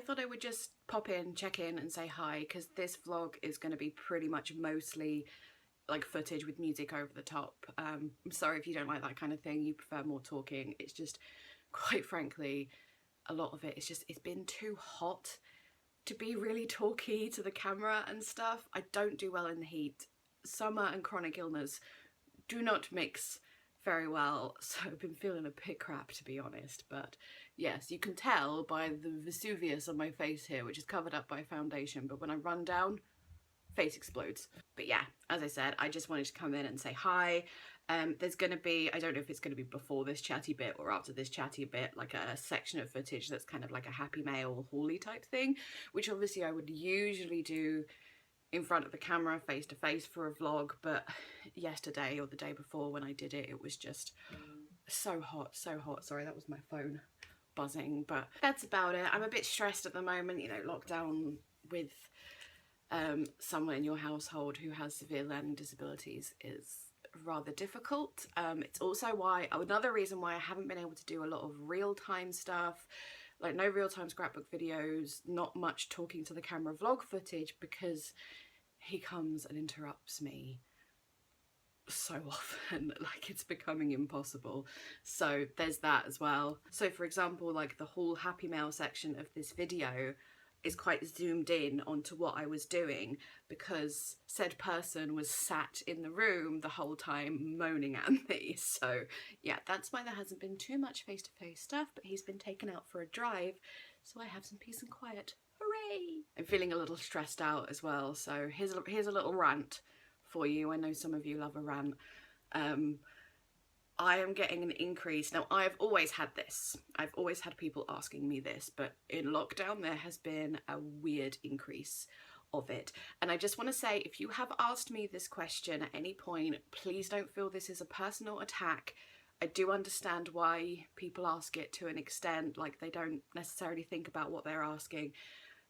thought I would just pop in, check in and say hi, because this vlog is going to be pretty much mostly like footage with music over the top. I'm sorry if you don't like that kind of thing, you prefer more talking. It's just, quite frankly, a lot of it is just, it's been too hot to be really talky to the camera and stuff. I don't do well in the heat. Summer and chronic illness do not mix very well, so I've been feeling a bit crap, to be honest. But yes, you can tell by the Vesuvius on my face here, which is covered up by foundation, but when I run down, face explodes. But yeah, as I said, I just wanted to come in and say hi. There's gonna be, I don't know if it's gonna be before this chatty bit or after this chatty bit, like a section of footage that's kind of like a happy mail hauly type thing, which obviously I would usually do in front of the camera face to face for a vlog, but yesterday or the day before when I did it, it was just so hot, so hot. Sorry, that was my phone buzzing, but that's about it. I'm a bit stressed at the moment, you know, lockdown with someone in your household who has severe learning disabilities is rather difficult. It's also why, another reason why I haven't been able to do a lot of real-time stuff, like no real-time scrapbook videos, not much talking to the camera vlog footage, because he comes and interrupts me so often, like it's becoming impossible. So there's that as well. So for example, like the whole happy mail section of this video is quite zoomed in onto what I was doing, because said person was sat in the room the whole time moaning at me. So yeah, that's why there hasn't been too much face-to-face stuff, but he's been taken out for a drive, so I have some peace and quiet. Hooray! I'm feeling a little stressed out as well, so here's a little rant for you. I know some of you love a rant. I am getting an increase. Now, I've always had this. I've always had people asking me this, but in lockdown there has been a weird increase of it. And I just want to say, if you have asked me this question at any point, please don't feel this is a personal attack. I do understand why people ask it to an extent, like they don't necessarily think about what they're asking.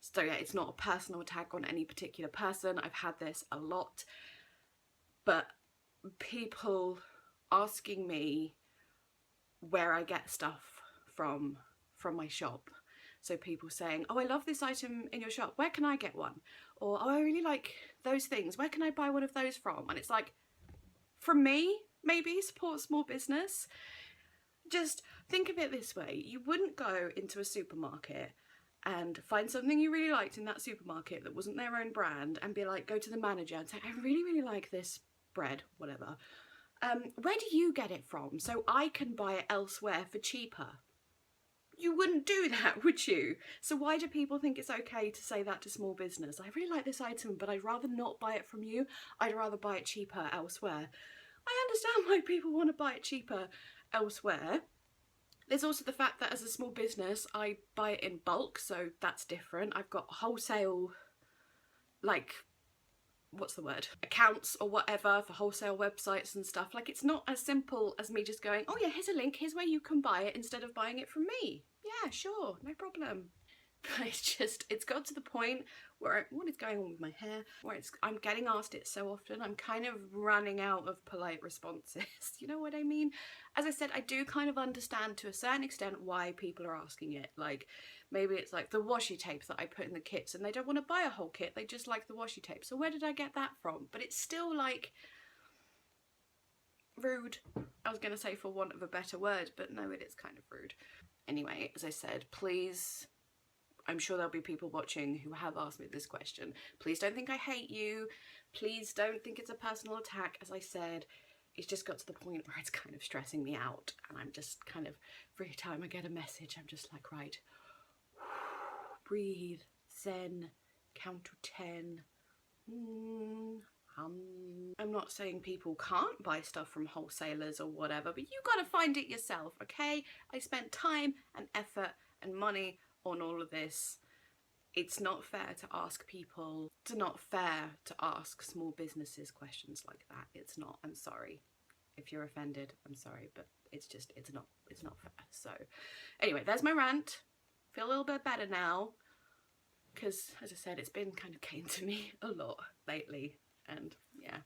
So yeah, it's not a personal attack on any particular person. I've had this a lot, but people asking me where I get stuff from my shop. So people saying, oh, I love this item in your shop, where can I get one? Or, oh, I really like those things, where can I buy one of those from? And it's like, from me, maybe support small business. Just think of it this way, you wouldn't go into a supermarket and find something you really liked in that supermarket that wasn't their own brand and be like, go to the manager and say, I really like this bread, whatever. Where do you get it from so I can buy it elsewhere for cheaper? You wouldn't do that, would you? So why do people think it's okay to say that to small business? I really like this item, but I'd rather not buy it from you. I'd rather buy it cheaper elsewhere. I understand why people want to buy it cheaper elsewhere. There's also the fact that as a small business, I buy it in bulk, so that's different. I've got wholesale, like, what's the word, accounts or whatever for wholesale websites and stuff. Like, it's not as simple as me just going, oh yeah, here's a link, here's where you can buy it, instead of buying it from me. Yeah, sure, no problem. But it's got to the point where, what is going on with my hair, where I'm getting asked it so often, I'm kind of running out of polite responses. You know what I mean? As I said, I do kind of understand to a certain extent why people are asking it. Like, maybe it's like the washi tape that I put in the kits and they don't want to buy a whole kit, they just like the washi tape. So where did I get that from? But it's still like rude. I was going to say for want of a better word, but no, it is kind of rude. Anyway, as I said, please, I'm sure there'll be people watching who have asked me this question. Please don't think I hate you. Please don't think it's a personal attack. As I said, it's just got to the point where it's kind of stressing me out. And I'm just kind of, every time I get a message, I'm just like, right, breathe, zen, count to 10. I'm not saying people can't buy stuff from wholesalers or whatever, but you gotta find it yourself, okay? I spent time and effort and money on all of this. It's not fair to ask people, it's not fair to ask small businesses questions like that. It's not. I'm sorry if you're offended, I'm sorry, but it's just, it's not fair. So anyway, there's my rant. Feel a little bit better now, because as I said, it's been kind of getting to me a lot lately, and yeah.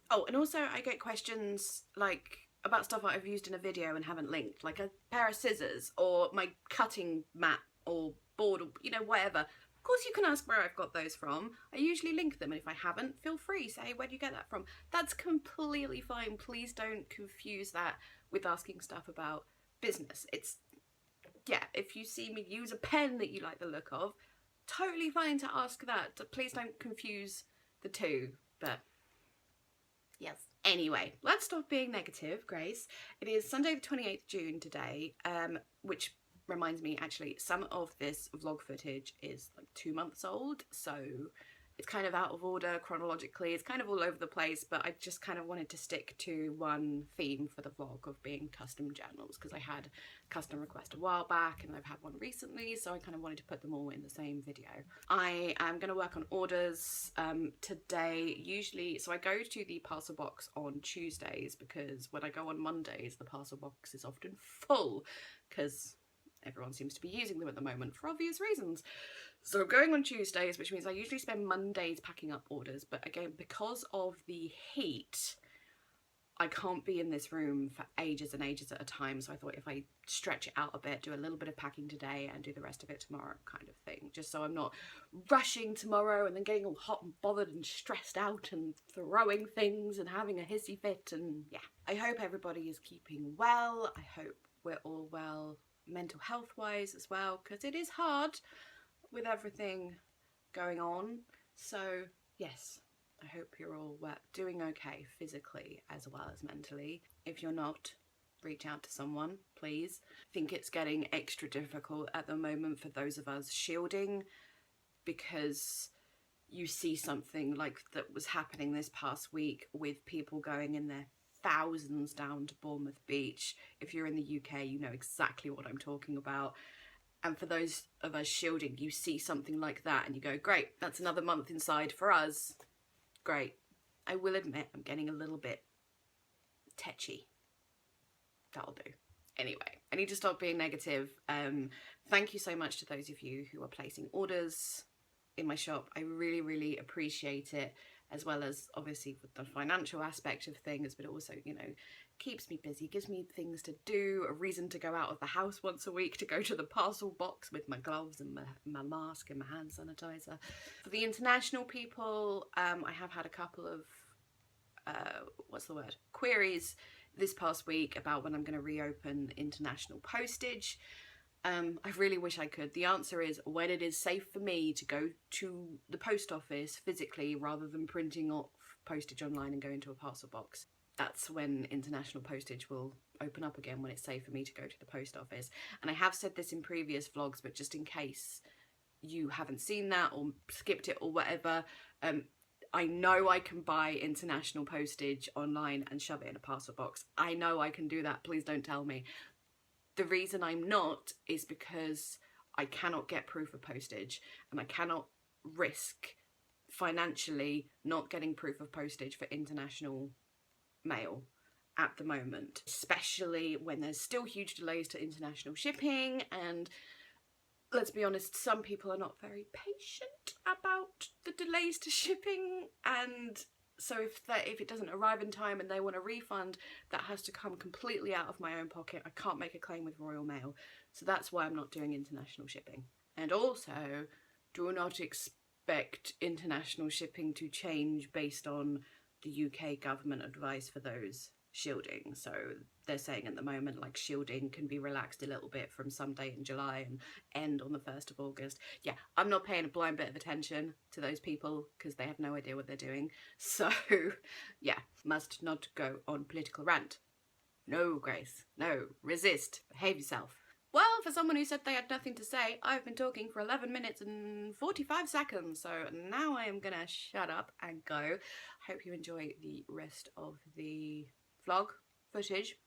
Oh, and also I get questions like about stuff that I've used in a video and haven't linked, like a pair of scissors or my cutting mat or bored or, you know, whatever. Of course you can ask where I've got those from. I usually link them, and if I haven't, feel free, say, where do you get that from? That's completely fine. Please don't confuse that with asking stuff about business. It's, yeah, if you see me use a pen that you like the look of, totally fine to ask that. Please don't confuse the two, but yes. Anyway, let's stop being negative, Grace. It is Sunday the 28th June today, which reminds me, actually, some of this vlog footage is like 2 months old, so it's kind of out of order chronologically. It's kind of all over the place, but I just kind of wanted to stick to one theme for the vlog of being custom journals, because I had a custom request a while back and I've had one recently, so I kind of wanted to put them all in the same video. I am going to work on orders today, usually. So I go to the parcel box on Tuesdays, because when I go on Mondays, the parcel box is often full, because everyone seems to be using them at the moment for obvious reasons. So I'm going on Tuesdays, which means I usually spend Mondays packing up orders. But again, because of the heat, I can't be in this room for ages and ages at a time. So I thought if I stretch it out a bit, do a little bit of packing today and do the rest of it tomorrow kind of thing. Just so I'm not rushing tomorrow and then getting all hot and bothered and stressed out and throwing things and having a hissy fit. And yeah, I hope everybody is keeping well. I hope we're all well mental health wise as well, because it is hard with everything going on. So yes, I hope you're all doing okay physically as well as mentally. If you're not, reach out to someone, please. I think it's getting extra difficult at the moment for those of us shielding, because you see something like that was happening this past week with people going in their thousands down to Bournemouth Beach. If you're in the UK, you know exactly what I'm talking about. And for those of us shielding, you see something like that and you go, great, that's another month inside for us. Great. I will admit I'm getting a little bit tetchy. That'll do. Anyway, I need to stop being negative. Thank you so much to those of you who are placing orders in my shop. I really, really appreciate it, as well as obviously with the financial aspect of things, but it also, you know, keeps me busy, gives me things to do, a reason to go out of the house once a week to go to the parcel box with my gloves and my mask and my hand sanitizer. For the international people, I have had a couple of queries this past week about when I'm going to reopen international postage. I really wish I could. The answer is when it is safe for me to go to the post office physically rather than printing off postage online and going to a parcel box. That's when international postage will open up again, when it's safe for me to go to the post office. And I have said this in previous vlogs, but just in case you haven't seen that or skipped it or whatever, I know I can buy international postage online and shove it in a parcel box. I know I can do that. Please don't tell me. The reason I'm not is because I cannot get proof of postage, and I cannot risk financially not getting proof of postage for international mail at the moment, especially when there's still huge delays to international shipping. And let's be honest, some people are not very patient about the delays to shipping, and so if it doesn't arrive in time and they want a refund, that has to come completely out of my own pocket. I can't make a claim with Royal Mail, so that's why I'm not doing international shipping. And also, do not expect international shipping to change based on the UK government advice for those shielding. So they're saying at the moment, like, shielding can be relaxed a little bit from some date in July and end on the 1st of August. Yeah, I'm not paying a blind bit of attention to those people because they have no idea what they're doing. So yeah, must not go on political rant. No, Grace, no, resist, behave yourself. Well, for someone who said they had nothing to say, I've been talking for 11 minutes and 45 seconds, so now I am gonna shut up and go. I hope you enjoy the rest of the vlog footage,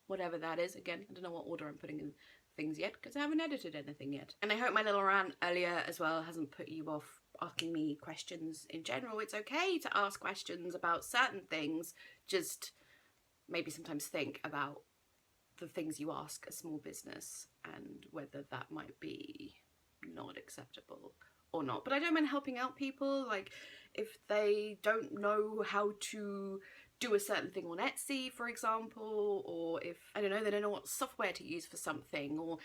whatever that is. Again, I don't know what order I'm putting in things yet because I haven't edited anything yet. And I hope my little rant earlier as well hasn't put you off asking me questions in general. It's okay to ask questions about certain things, just maybe sometimes think about the things you ask a small business and whether that might be not acceptable or not. But I don't mind helping out people, like if they don't know how to do a certain thing on Etsy, for example, or if, I don't know, they don't know what software to use for something, or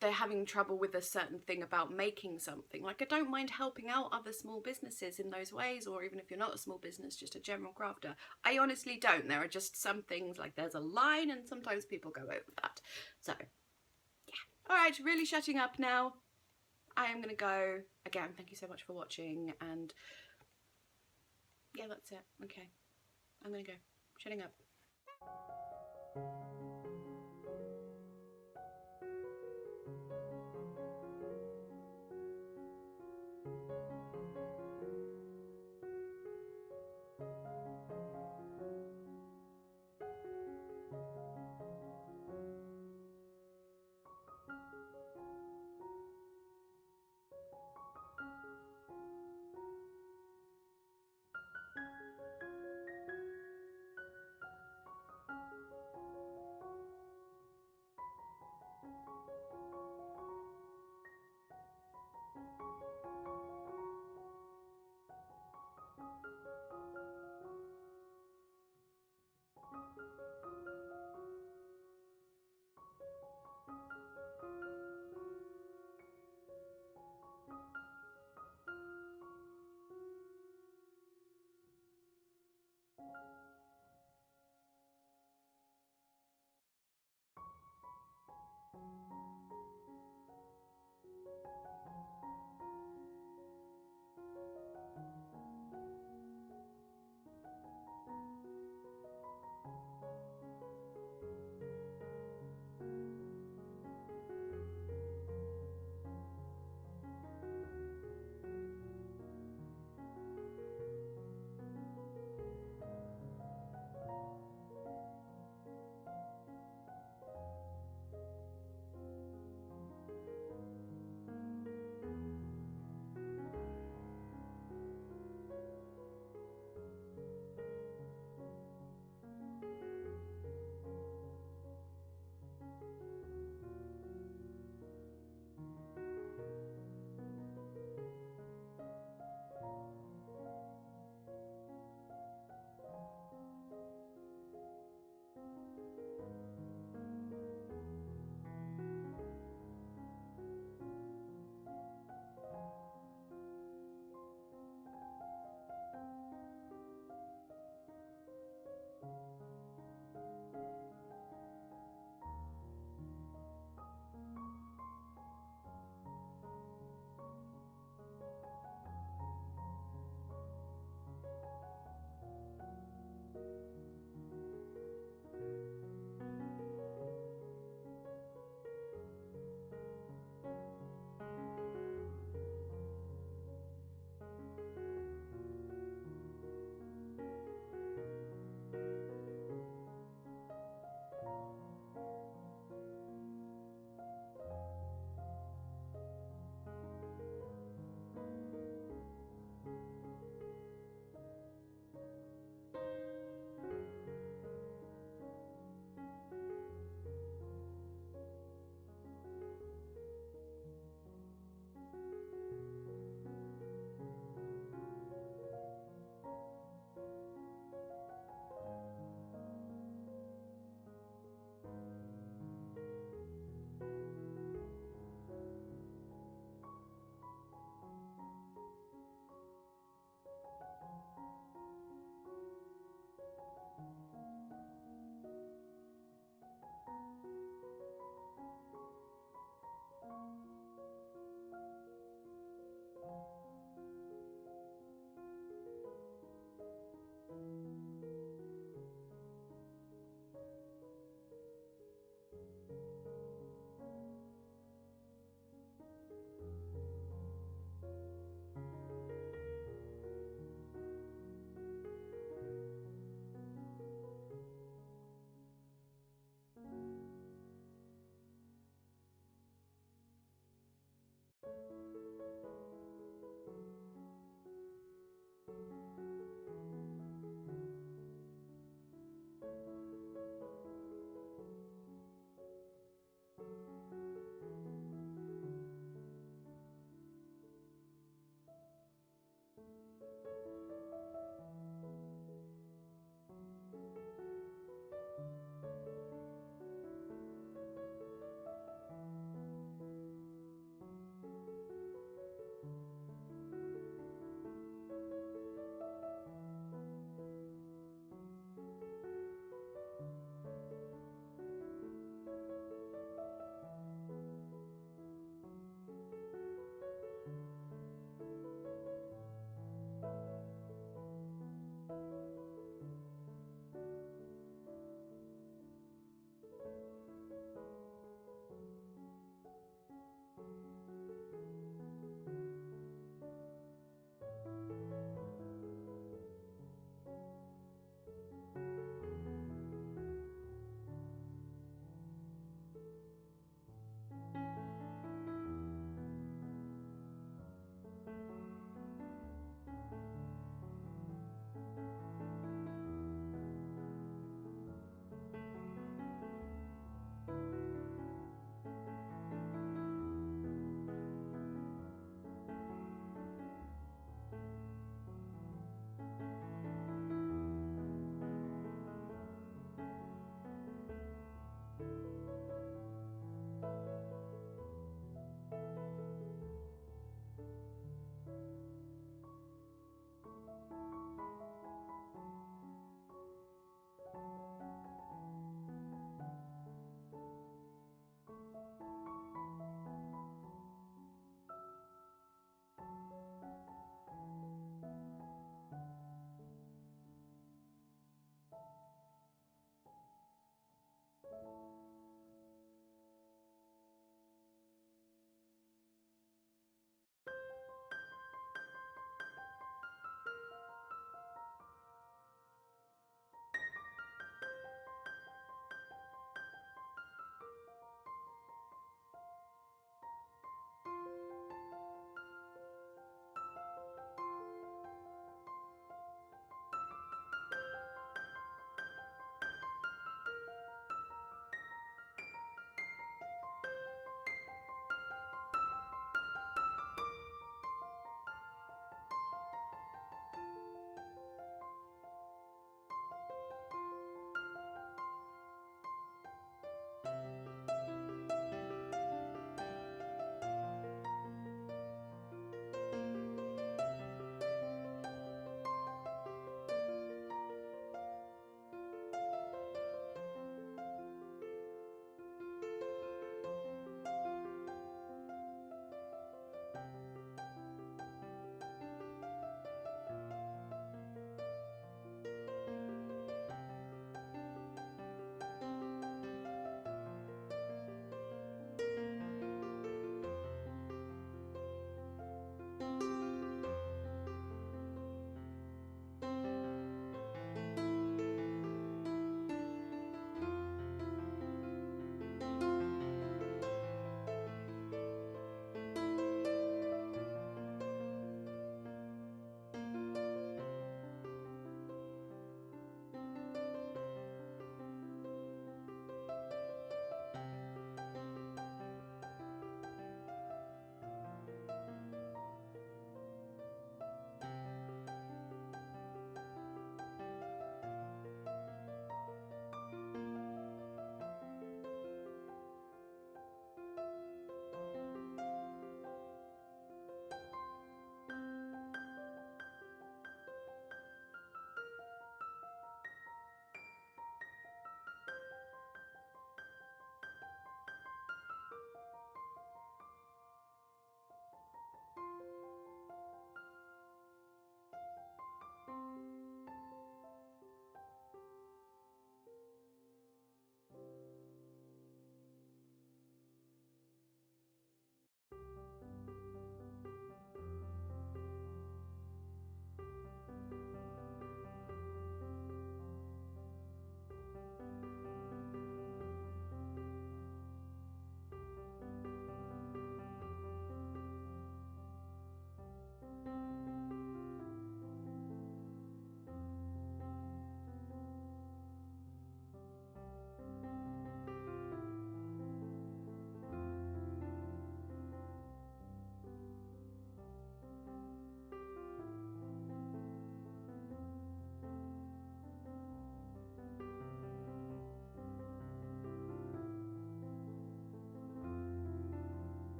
they're having trouble with a certain thing about making something. Like, I don't mind helping out other small businesses in those ways, or even if you're not a small business, just a general crafter. I honestly don't. There are just some things, like there's a line, and sometimes people go over that. So yeah. All right, really shutting up now. I am gonna go. Again, thank you so much for watching, and yeah, that's it. Okay, I'm gonna go. Shutting up.